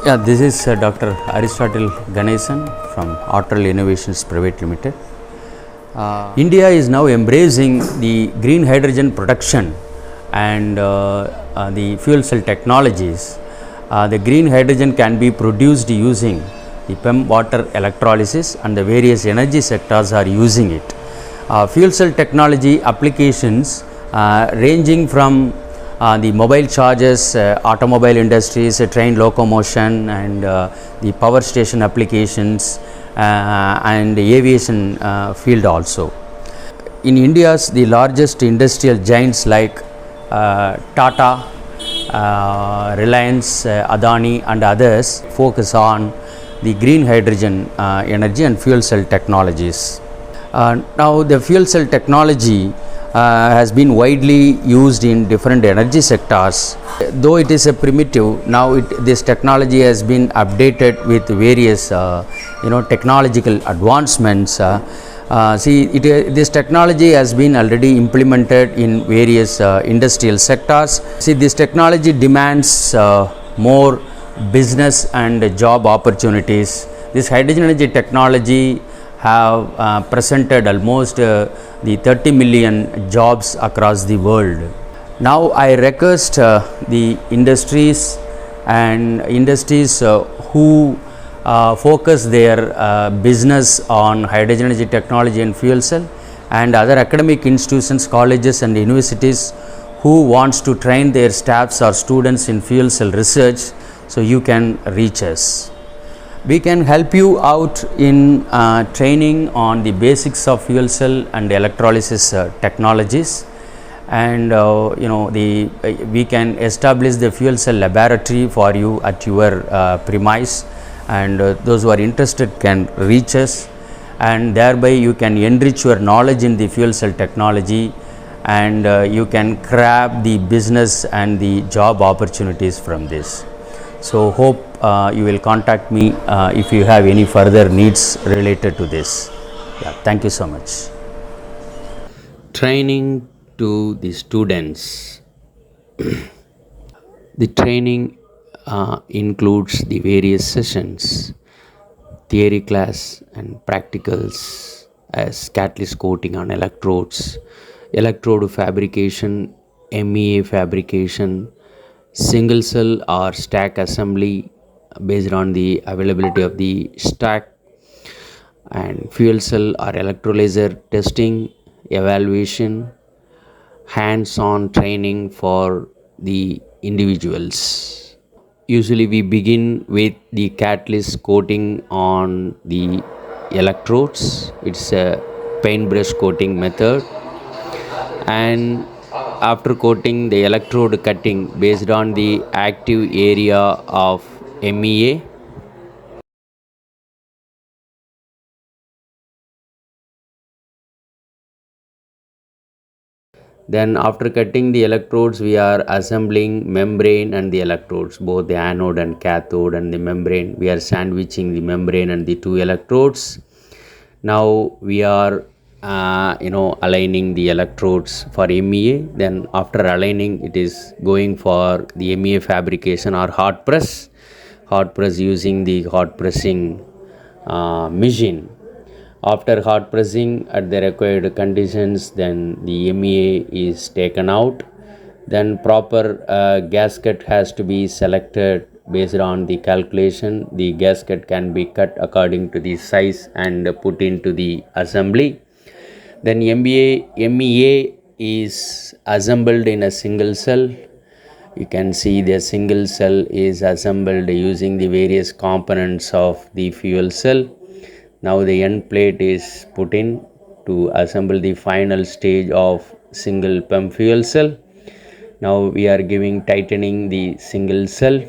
Yeah, this is Dr. Aristatil Ganesan from Artel Innovations Private Limited. India is now embracing the green hydrogen production and the fuel cell technologies. The green hydrogen can be produced using the PEM water electrolysis, and the various energy sectors are using it. Fuel cell technology applications ranging from the mobile chargers, automobile industries, train locomotion, and the power station applications, and the aviation field also. In India's the largest industrial giants like Tata, Reliance, Adani and others focus on the green hydrogen energy and fuel cell technologies. Now the fuel cell technology has been widely used in different energy sectors. Though it is a primitive, now this technology has been updated with various technological advancements. This technology has been already implemented in various industrial sectors. This technology demands more business and job opportunities. This hydrogen energy technology have presented almost the 30 million jobs across the world. Now I request the industries who focus their business on hydrogen energy technology and fuel cell, and other academic institutions, colleges and universities who wants to train their staffs or students in fuel cell research, so you can reach us. We can help you out in training on the basics of fuel cell and electrolysis technologies, and we can establish the fuel cell laboratory for you at your premise, and those who are interested can reach us, and thereby you can enrich your knowledge in the fuel cell technology, and you can grab the business and the job opportunities from this. So hope you will contact me if you have any further needs related to this. Yeah, thank you so much. Training to the students. The training includes the various sessions, theory class and practicals as catalyst coating on electrodes, electrode fabrication, MEA fabrication, single cell or stack assembly based on the availability of the stack, and fuel cell or electrolyzer testing, evaluation, hands-on training for the individuals. Usually we begin with the catalyst coating on the electrodes. It's a paintbrush coating method, and after coating, the electrode cutting based on the active area of MEA. Then after cutting the electrodes, we are assembling membrane and the electrodes, both the anode and cathode, and the membrane. We are sandwiching the membrane and the two electrodes. Now we are aligning the electrodes for MEA. Then after aligning, it is going for the MEA fabrication or hot press using the hot pressing machine. After hot pressing at the required conditions, then the MEA is taken out. Then proper gasket has to be selected based on the calculation. The gasket can be cut according to the size and put into the assembly. Then MEA is assembled in a single cell. You can see the single cell is assembled using the various components of the fuel cell. Now the end plate is put in to assemble the final stage of single PEM fuel cell. Now we are tightening the single cell.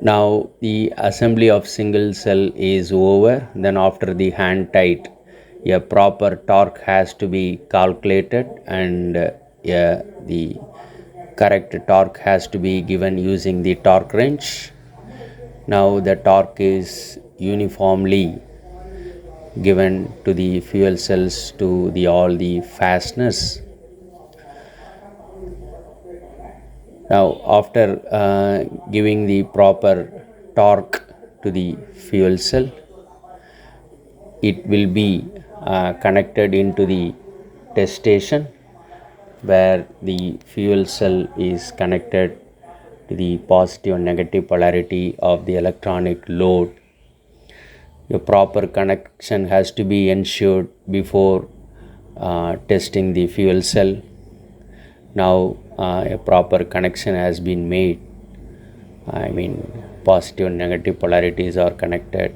Now the assembly of single cell is over. Then after the hand tight, a proper torque has to be calculated, and the correct torque has to be given using the torque wrench. Now the torque is uniformly given to the fuel cells to all the fasteners. Now, after giving the proper torque to the fuel cell, it will be connected into the test station where the fuel cell is connected to the positive and negative polarity of the electronic load. A proper connection has to be ensured before testing the fuel cell. Now a proper connection has been made. I mean, positive and negative polarities are connected,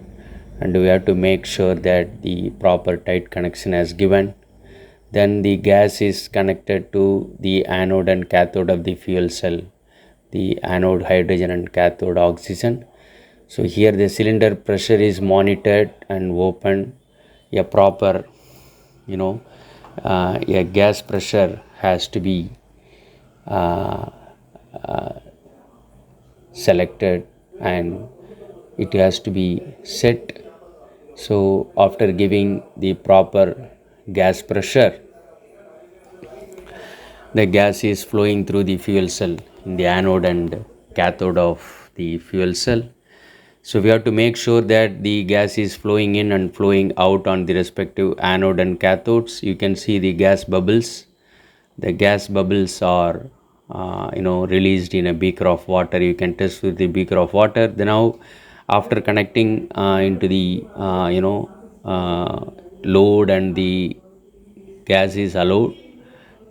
and we have to make sure that the proper tight connection is given. Then the gas is connected to the anode and cathode of the fuel cell, the anode hydrogen and cathode oxygen. So here the cylinder pressure is monitored and open. A proper, a gas pressure has to be uh, selected and it has to be set. So after giving the proper gas pressure, the gas is flowing through the fuel cell in the anode and cathode of the fuel cell. So we have to make sure that the gas is flowing in and flowing out on the respective anode and cathodes. You can see the gas bubbles. The gas bubbles are released in a beaker of water. You can test with the beaker of water. Then now, after connecting into the load and the gas is allowed,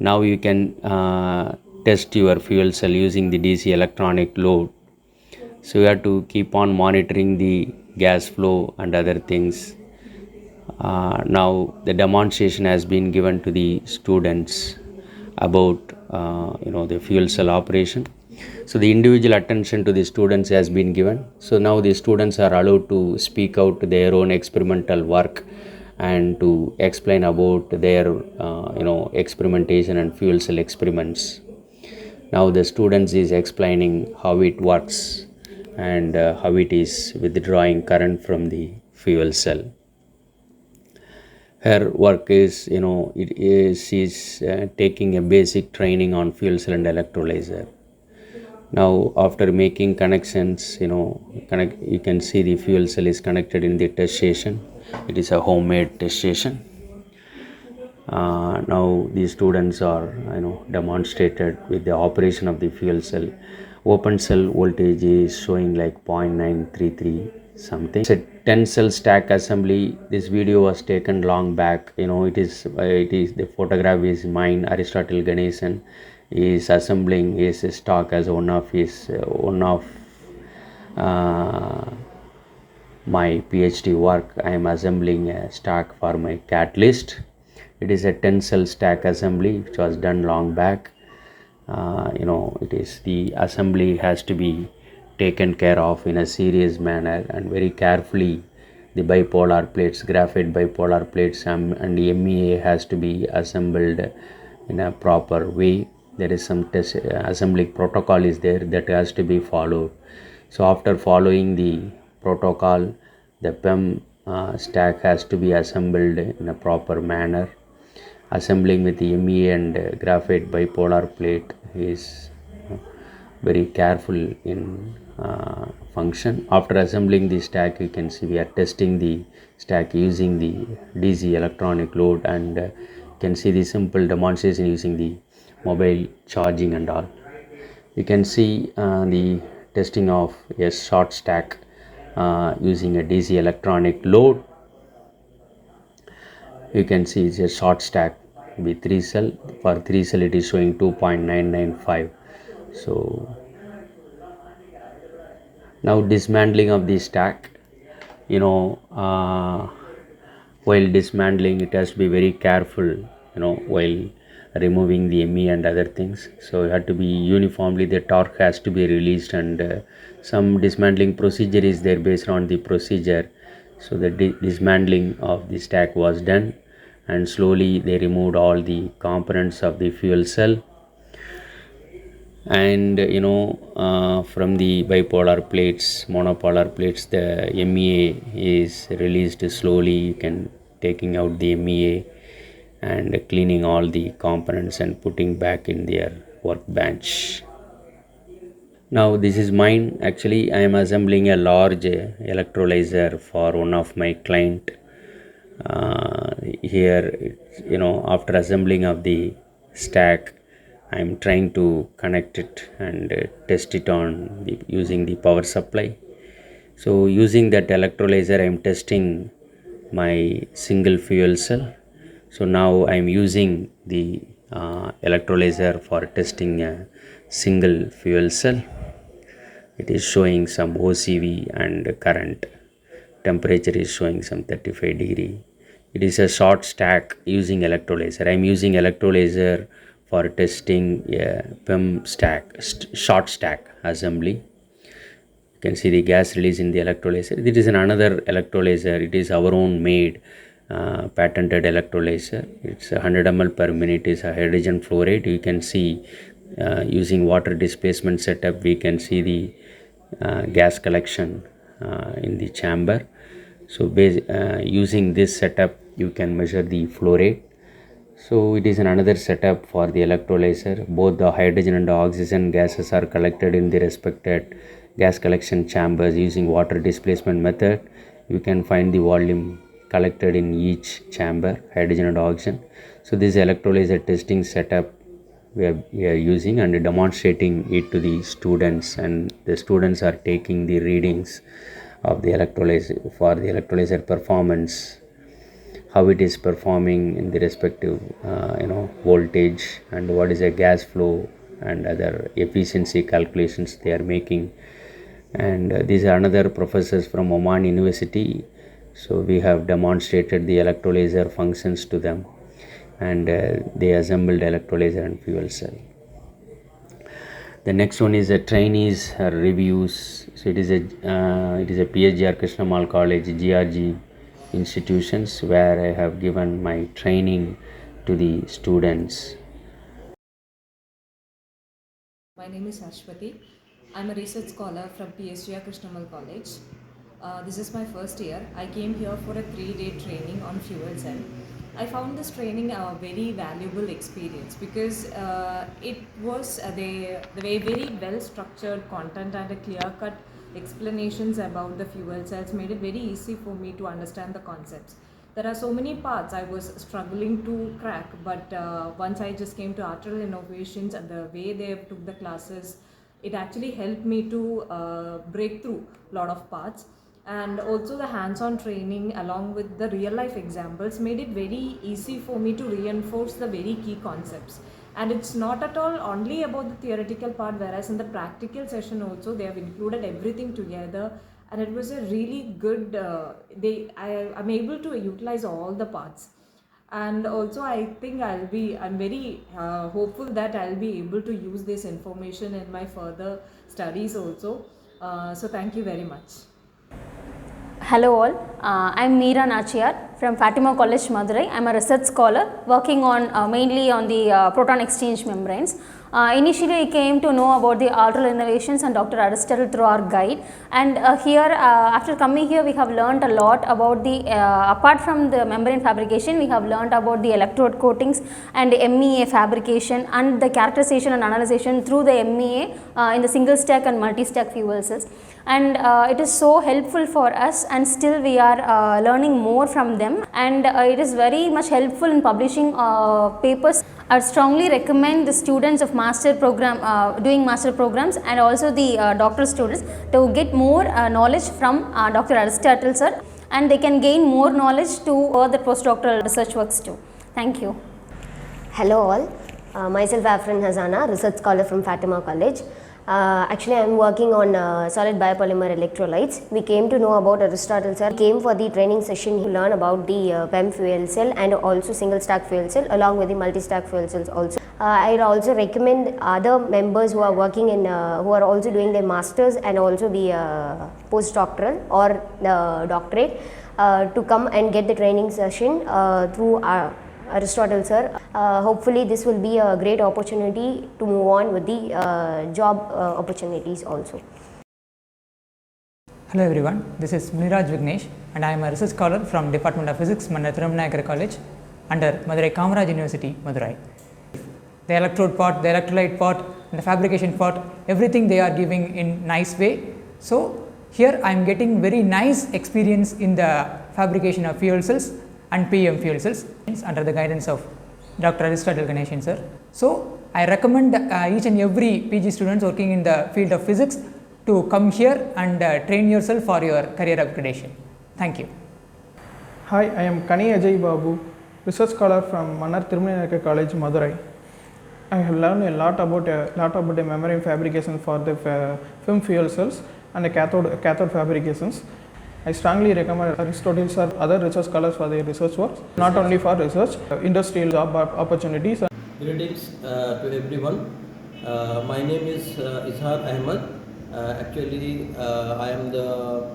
now you can test your fuel cell using the DC electronic load. So you have to keep on monitoring the gas flow and other things. Now the demonstration has been given to the students about the fuel cell operation. So the individual attention to the students has been given. So now the students are allowed to speak out their own experimental work and to explain about their experimentation and fuel cell experiments. Now the students is explaining how it works and how it is withdrawing current from the fuel cell. Her work is, she's taking a basic training on fuel cell and electrolyzer. Now after making connections, you can see the fuel cell is connected in the test station. It is a homemade test station. Now these students are demonstrated with the operation of the fuel cell. Open cell voltage is showing like 0.933 something. It's a 10 cell stack assembly. This video was taken long back. It is the photograph is mine. Aristatil Ganesan is assembling his stock as one of my PhD work. I am assembling a stack for my catalyst. It is a 10 cell stack assembly which was done long back. It is the assembly has to be taken care of in a serious manner and very carefully. The bipolar plates, graphite bipolar plates, and the MEA has to be assembled in a proper way. There is some test assembly protocol is there that has to be followed. So after following the protocol, the PEM stack has to be assembled in a proper manner. Assembling with the MEA and graphite bipolar plate is very careful in function. After assembling the stack, you can see we are testing the stack using the DC electronic load, and you can see the simple demonstration using the mobile charging and all. You can see the testing of a short stack using a DC electronic load. You can see it's a short stack with 3 cell. For 3 cell it is showing 2.995. So now dismantling of the stack, while dismantling it has to be very careful, while removing the ME and other things. So it had to be uniformly, the torque has to be released, and some dismantling procedure is there based on the procedure. So the dismantling of the stack was done, and slowly they removed all the components of the fuel cell. And from the bipolar plates, monopolar plates, the MEA is released slowly. You can taking out the MEA and cleaning all the components and putting back in their workbench. Now this is mine. Actually, I am assembling a large electrolyzer for one of my client. Here, after assembling of the stack, I am trying to connect it and test it on using the power supply. So using that electrolyzer, I am testing my single fuel cell. So now I am using the electrolyzer for testing a single fuel cell. It is showing some OCV and current. Temperature is showing some 35 degree. It is a short stack using electrolyzer. I am using electrolyzer for testing a PEM stack, short stack assembly. You can see the gas release in the electrolyzer. It is another electrolyzer. It is our own made patented electrolyzer. It's 100 ml per minute is a hydrogen fluoride. You can see using water displacement setup, we can see the gas collection in the chamber. So using this setup, you can measure the flow rate. So it is another setup for the electrolyzer. Both the hydrogen and the oxygen gases are collected in the respected gas collection chambers using water displacement method. You can find the volume collected in each chamber, hydrogen and oxygen. So this electrolyzer testing setup we are using and demonstrating it to the students, and the students are taking the readings of the electrolyzer for the electrolyzer performance, how it is performing in the respective voltage, and what is a gas flow and other efficiency calculations they are making. And these are another professors from Oman University. So we have demonstrated the electrolyzer functions to them, and they assembled electrolyzer and fuel cell. The next one is a trainees reviews. So it is a PhD Krishnamal College GRG institutions where I have given my training to the students. My name is Ashwati. I'm a research scholar from PhD Krishnamal College. This is my first year. I came here for a 3-day training on fuel cell. I found this training a very valuable experience because it was the very well structured content and a clear cut explanations about the fuel cells made it very easy for me to understand the concepts. There are so many parts I was struggling to crack, but once I just came to Arterial Innovations and the way they took the classes, it actually helped me to break through a lot of parts. And also the hands-on training along with the real-life examples made it very easy for me to reinforce the very key concepts. And it's not at all only about the theoretical part, whereas in the practical session also they have included everything together, and it was a really good I'm able to utilize all the parts. And also I think I'm very hopeful that I'll be able to use this information in my further studies also. So thank you very much. Hello all, I am Meera Nachiyar from Fatima College, Madurai. I am a research scholar working on mainly on the proton exchange membranes. Initially I came to know about the Arterial Innovations and Dr. Aristatil through our guide, and after coming here we have learnt a lot about the apart from the membrane fabrication, we have learnt about the electrode coatings and MEA fabrication and the characterization and analysis through the MEA in the single stack and multi stack fuel cells. And it is so helpful for us, and still we are learning more from them, and it is very much helpful in publishing papers. I would strongly recommend the students of master program doing master programs and also the doctoral students to get more knowledge from Dr. Aristatil sir, and they can gain more knowledge to other postdoctoral research works too. Thank you. Hello all, myself Afrin Hazana, research scholar from Fatima College. Actually, I am working on solid biopolymer electrolytes. We came to know about Aristotle sir. Came for the training session to learn about the PEM fuel cell and also single stack fuel cell along with the multi stack fuel cells also. I also recommend other members who are working in, who are also doing their masters and also the postdoctoral or the doctorate to come and get the training session through Aristotle sir. Hopefully this will be a great opportunity to move on with the job opportunities also. Hello everyone, this is Muniraj Vignesh and I am a research scholar from Department of Physics, Manna Thirumanayakara College under Madurai Kamaraj University, Madurai. the electrode part, the electrolyte part, and the fabrication part, everything they are giving in nice way. So here I am getting very nice experience in the fabrication of fuel cells and PM fuel cells under the guidance of Dr. Aristatil Ganeshan sir. So I recommend each and every PG students working in the field of physics to come here and train yourself for your career upgradation. Thank you. Hi, I am Kani Ajay Babu, research scholar from Manar Thirumaniyaka College, Madurai. I have learned a lot about the membrane fabrication for the film fuel cells and the cathode fabrications. I strongly recommend Aristotle or other research scholars for their research works, not only for research, industrial job opportunities. Greetings to everyone. My name is Ishar Ahmed. Actually, I am the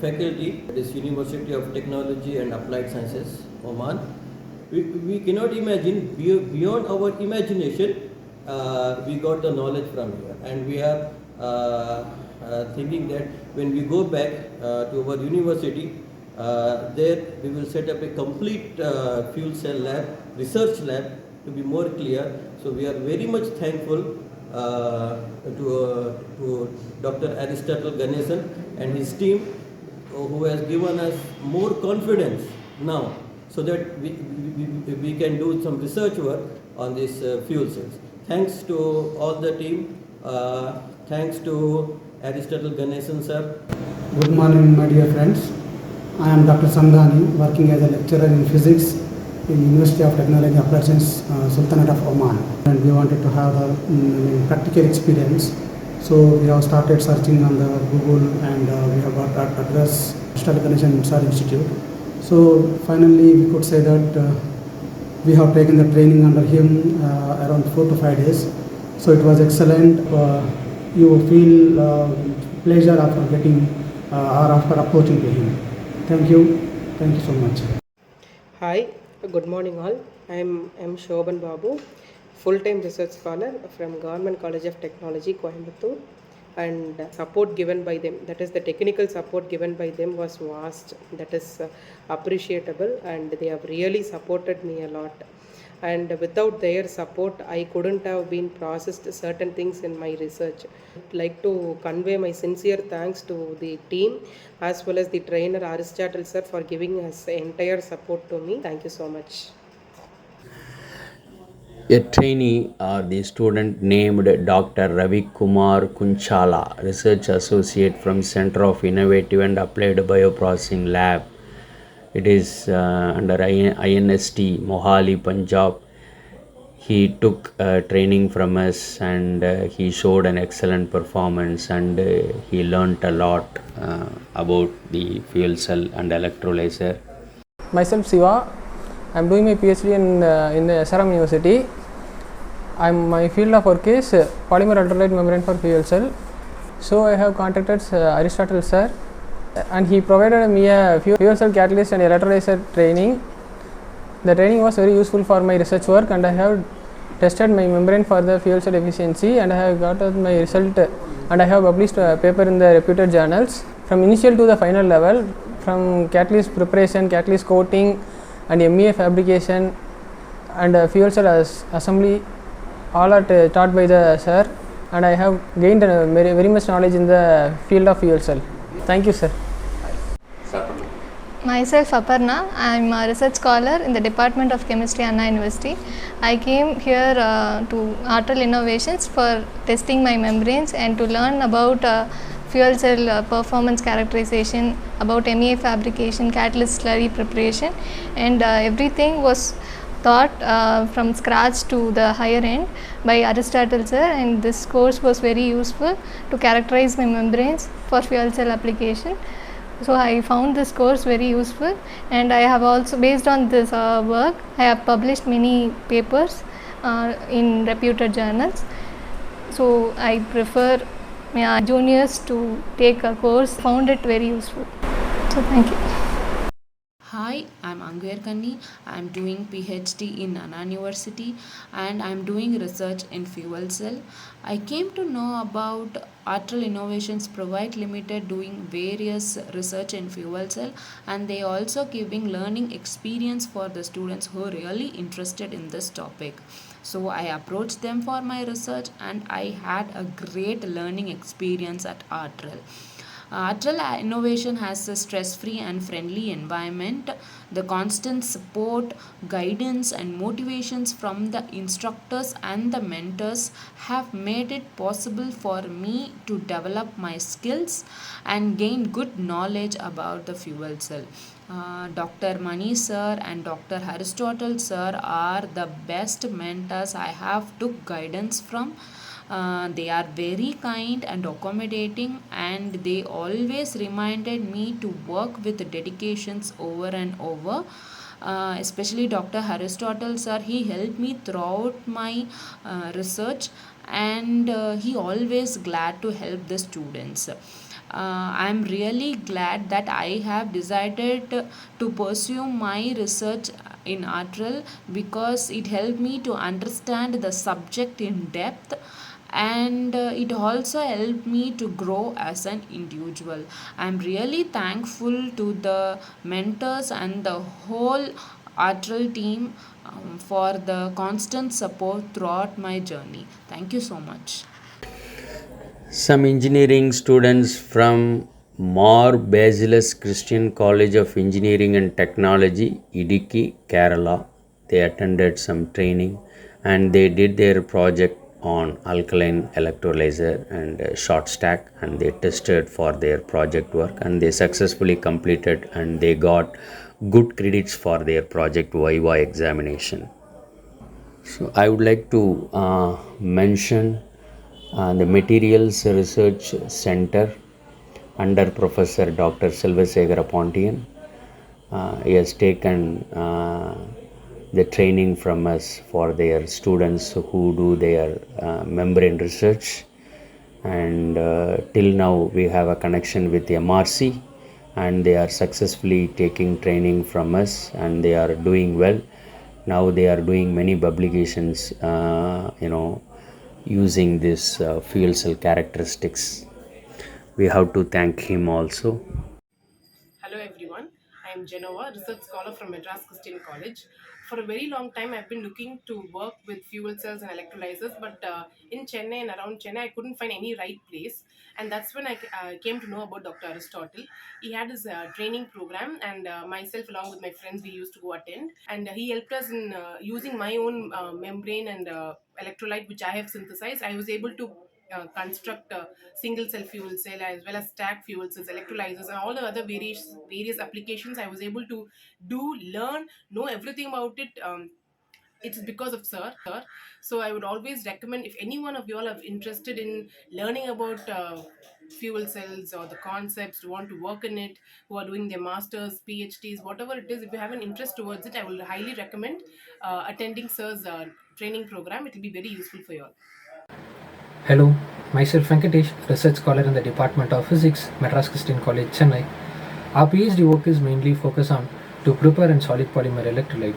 faculty at this University of Technology and Applied Sciences, Oman. We cannot imagine, beyond our imagination, we got the knowledge from here, and we are thinking that when we go back to our university, there we will set up a complete fuel cell lab, research lab, to be more clear. So we are very much thankful to Dr. Aristatil Ganeshan and his team, who has given us more confidence now, so that we can do some research work on these fuel cells. Thanks to all the team. Thanks to Aristatil Ganeshan sir. Good morning, my dear friends. I am Dr. Samdani, working as a lecturer in physics in University of Technology Applied Science, Sultanate of Oman. And we wanted to have a practical experience. So we have started searching on the Google, and we have got address Aristatil Ganeshan Sir Institute. So finally we could say that we have taken the training under him around 4 to 5 days. So it was excellent. You feel pleasure after getting or after approaching to him. Thank you so much. Hi, good morning all. I am M. Shoban Babu, full-time research scholar from Government College of Technology, Coimbatore, and support given by them, that is the technical support given by them, was vast. That is appreciable, and they have really supported me a lot. And without their support, I couldn't have been processed certain things in my research. I'd like to convey my sincere thanks to the team as well as the trainer Aristatil sir for giving us entire support to me. Thank you so much. A trainee or the student named Dr. Ravi Kumar Kunchala, Research Associate from Center of Innovative and Applied Bioprocessing Lab. It is under INST, Mohali, Punjab. He took training from us, and he showed an excellent performance, and he learnt a lot about the fuel cell and electrolyzer. Myself Siva. I am doing my PhD in the SRM University. My field of work is polymer electrolyte membrane for fuel cell. So I have contacted Aristotle sir, and he provided me a fuel cell catalyst and electrolyzer training. The training was very useful for my research work, and I have tested my membrane for the fuel cell efficiency, and I have got my result, and I have published a paper in the reputed journals. From initial to the final level, from catalyst preparation, catalyst coating, and MEA fabrication, and fuel cell assembly, all are taught by the sir, and I have gained very much knowledge in the field of fuel cell. Thank you, sir. Myself Aparna, I am a research scholar in the Department of Chemistry, Anna University. I came here to Artel Innovations for testing my membranes and to learn about fuel cell performance characterization, about MEA fabrication, catalyst slurry preparation, and everything was taught from scratch to the higher end by Aristotle sir, and this course was very useful to characterize my membranes for fuel cell application. So I found this course very useful, and I have also, based on this work, I have published many papers in reputed journals. So I prefer my juniors to take a course. Found it very useful. So thank you. Hi, I'm Angver Kanni. I'm doing PhD in Anna University, and I'm doing research in fuel cell. I came to know about Artel Innovations Provide Limited doing various research in fuel cell, and they also giving learning experience for the students who are really interested in this topic. So I approached them for my research and I had a great learning experience at Artrel. Artrel Innovation has a stress free and friendly environment. The constant support, guidance, and motivations from the instructors and the mentors have made it possible for me to develop my skills and gain good knowledge about the fuel cell. Dr. Mani sir and Dr. Aristotle sir are the best mentors I have took guidance from. They are very kind and accommodating, and they always reminded me to work with dedications over and over. Especially Dr. Aristotle sir, he helped me throughout my research, and he always glad to help the students. I'm really glad that I have decided to pursue my research in Artrel because it helped me to understand the subject in depth, and it also helped me to grow as an individual. I'm really thankful to the mentors and the whole Artrel team for the constant support throughout my journey. Thank you so much. Some engineering students from Mar Basilis Christian College of Engineering and Technology, Idiki, Kerala. They attended some training and they did their project on alkaline electrolyzer and short stack, and they tested for their project work and they successfully completed and they got good credits for their project viva examination. So I would like to mention the Materials Research Center under Professor Dr. Silvasegara Pontian. He has taken the training from us for their students who do their membrane research, and till now we have a connection with M.Sc, and they are successfully taking training from us and they are doing well. Now they are doing many publications using this fuel cell characteristics. We have to thank him also. Hello everyone, I am Genova, research scholar from Madras Christian College. For a very long time, I've been looking to work with fuel cells and electrolyzers, but in Chennai and around Chennai, I couldn't find any right place. And that's when I came to know about Dr. Aristotle. He had his training program, and myself, along with my friends, we used to go attend. And he helped us in using my own membrane and electrolyte, which I have synthesized. I was able to construct a single cell fuel cell as well as stack fuel cells, electrolyzers, and all the other various applications. I was able to learn, know everything about it. It's because of sir. So I would always recommend, if any one of you all are interested in learning about fuel cells or the concepts, who want to work in it, who are doing their masters, phds, whatever it is, if you have an interest towards it, I will highly recommend attending sir's training program. It will be very useful for you all. Hello, myself Venkatesh, research scholar in the Department of Physics, Madras Christian College, Chennai. Our PhD work is mainly focused on to prepare a solid polymer electrolyte.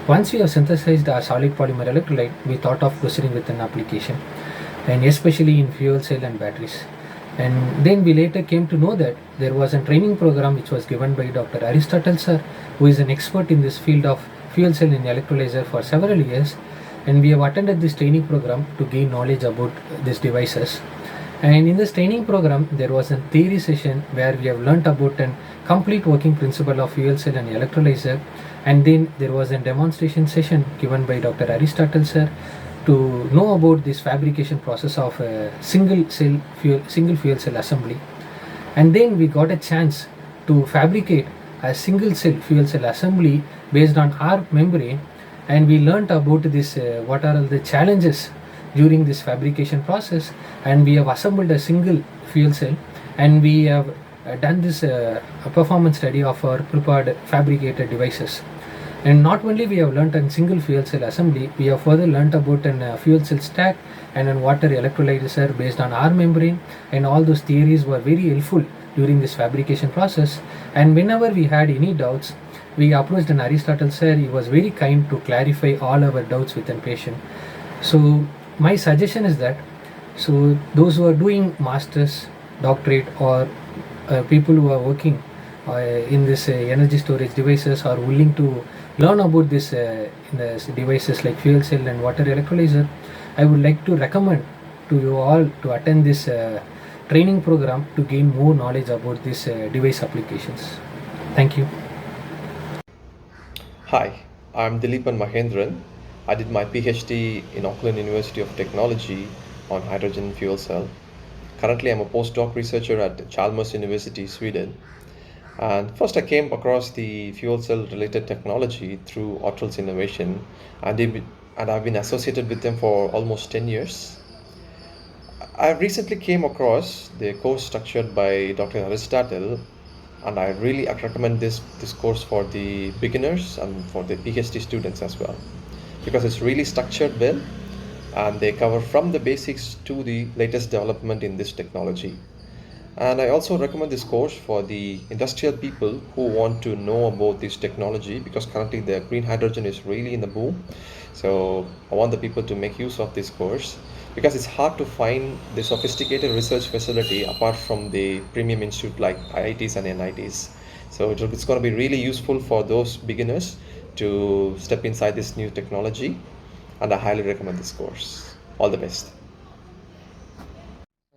Once we have synthesized our solid polymer electrolyte, we thought of proceeding with an application, and especially in fuel cell and batteries. And then we later came to know that there was a training program which was given by Dr. Aristatil sir, who is an expert in this field of fuel cell and electrolyzer for several years. And we have attended this training program to gain knowledge about these devices. And in this training program, there was a theory session where we have learnt about a complete working principle of fuel cell and electrolyzer. And then there was a demonstration session given by Dr. Aristotle sir to know about this fabrication process of a single fuel cell assembly. And then we got a chance to fabricate a single cell fuel cell assembly based on our membrane, and we learnt about this what are the challenges during this fabrication process, and we have assembled a single fuel cell, and we have done this performance study of our prepared fabricated devices. And not only we have learnt a single fuel cell assembly, we have further learnt about a fuel cell stack and a water electrolyzer based on our membrane, and all those theories were very helpful during this fabrication process. And whenever we had any doubts, we approached an Aristotle sir. He was very kind to clarify all our doubts with a patient. So my suggestion is that, so those who are doing masters, doctorate, or people who are working in this energy storage devices are willing to learn about this in the devices like fuel cell and water electrolyzer, I would like to recommend to you all to attend this training program to gain more knowledge about these device applications. Thank you. Hi, I'm Dilipan Mahendran. I did my PhD in Auckland University of Technology on hydrogen fuel cell. Currently, I'm a postdoc researcher at Chalmers University, Sweden. And first, I came across the fuel cell related technology through Autral's innovation, and I've been associated with them for almost 10 years. I recently came across the course structured by Dr. Aristatil, and I really recommend this course for the beginners and for the PhD students as well, because it's really structured well and they cover from the basics to the latest development in this technology. And I also recommend this course for the industrial people who want to know about this technology, because currently the green hydrogen is really in the boom. So I want the people to make use of this course, because it's hard to find the sophisticated research facility apart from the premium institute like IITs and NITs. So it's going to be really useful for those beginners to step inside this new technology, and I highly recommend this course. All the best.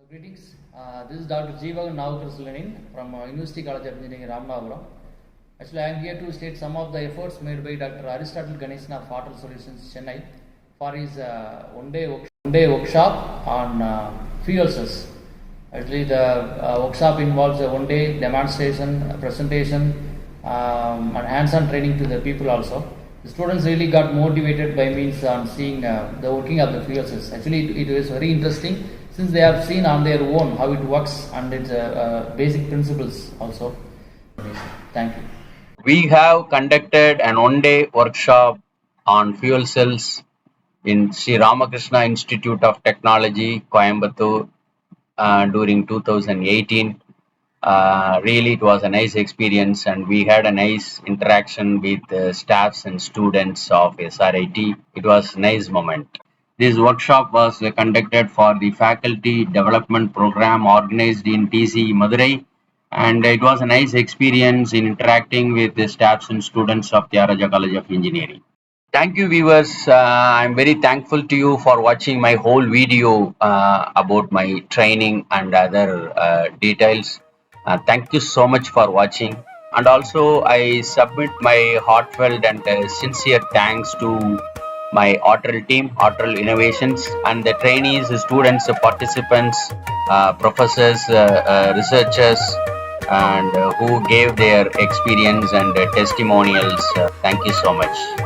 Greetings. This is Dr. Jeevagan Navakar from University College of Engineering, Ramnapuram. Actually, I am here to state some of the efforts made by Dr. Aristatil Ganesan of Atral Solutions, Chennai, for his one-day workshop on fuel cells. Actually, the workshop involves a one-day demonstration, a presentation, and hands-on training to the people also. The students really got motivated by means on seeing the working of the fuel cells. Actually, it was very interesting, since they have seen on their own how it works and its basic principles also. Thank you. We have conducted an one-day workshop on fuel cells in Sri Ramakrishna Institute of Technology, Coimbatore, during 2018. Really, it was a nice experience, and we had a nice interaction with staffs and students of SRIT. It was a nice moment. This workshop was conducted for the faculty development program organized in TC Madurai, and it was a nice experience in interacting with the staffs and students of the Araja College of Engineering. Thank you, viewers. I'm very thankful to you for watching my whole video about my training and other details. Thank you so much for watching. And also, I submit my heartfelt and sincere thanks to my Atral team, Atral Innovations, and the trainees, students, participants, professors, researchers, and who gave their experience and testimonials. Thank you so much.